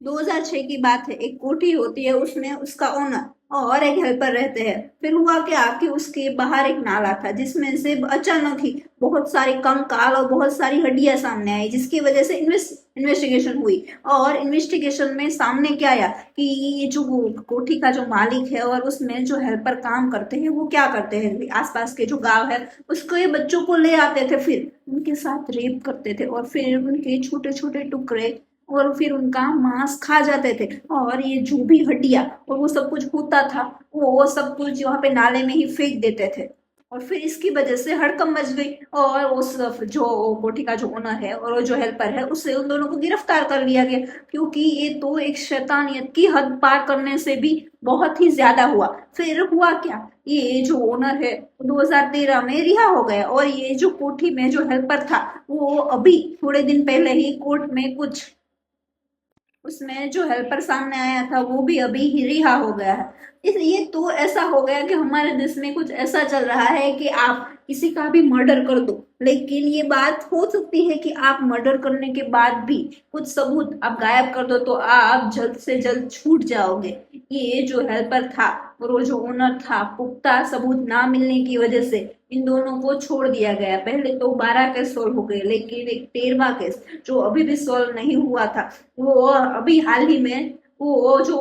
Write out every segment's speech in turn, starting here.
2006 की बात है। एक कोठी होती है, उसमें उसका ओनर और एक हेल्पर रहते हैं। फिर हुआ क्या कि उसके बाहर एक नाला था, जिसमें से अचानक ही बहुत सारी कंकाल और बहुत सारी हड्डियां सामने आई, जिसकी वजह से इन्वेस्टिगेशन हुई। और इन्वेस्टिगेशन में सामने क्या आया कि ये जो कोठी का जो मालिक है और उसमें जो हेल्पर काम करते हैं, वो क्या करते हैं, आसपास के जो गांव है उसके बच्चों को ले आते थे, फिर उनके साथ रेप करते थे और फिर उनके छोटे छोटे टुकड़े और फिर उनका मांस खा जाते थे। और ये जो भी हड्डियां और वो सब कुछ होता था, वो सब कुछ वहां पे नाले में ही फेंक देते थे। और फिर इसकी वजह से हड़कंप मच गई, और उस जो कोठी का जो ओनर है और वो जो हेल्पर है, उससे उन दोनों को गिरफ्तार कर लिया गया। क्योंकि ये तो एक शैतानियत की हद पार करने से भी बहुत ही ज्यादा हुआ। फिर हुआ क्या, ये जो ओनर है 2013 में रिहा हो गया, और ये जो कोठी में जो हेल्पर था, वो अभी थोड़े दिन पहले ही कोर्ट में कुछ उसमें जो हेल्पर सामने आया था, वो भी अभी ही रिहा हो गया है। इस ये तो ऐसा हो गया कि हमारे देश में कुछ ऐसा चल रहा है कि आप किसी का भी मर्डर कर दो, लेकिन ये बात हो सकती है कि आप मर्डर करने के बाद भी कुछ सबूत आप गायब कर दो तो आप जल्द से जल्द छूट जाओगे। ये जो हेल्पर था और वो जो ओनर था, पुख्ता सबूत ना मिलने की वजह से इन दोनों को छोड़ दिया गया। पहले तो 12 केस सोल्व हो गए, लेकिन एक 13वां केस जो अभी भी सोल्व नहीं हुआ था, वो अभी हाल ही में वो जो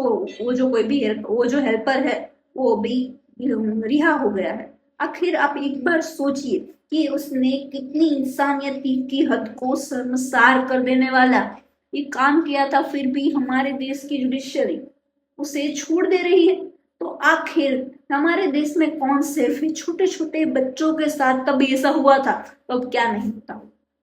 कोई भी वो जो हेल्पर है, वो भी रिहा हो गया है। आखिर आप एक बार सोचिए कि उसने कितनी इंसानियत की हद को शर्मसार कर देने वाला ये काम किया था, फिर भी हमारे देश की जुडिशरी उसे छोड़ दे रही है। तो आखिर हमारे देश में कौन सेफ है? छोटे छोटे बच्चों के साथ तब ऐसा हुआ था, तो अब क्या नहीं होता।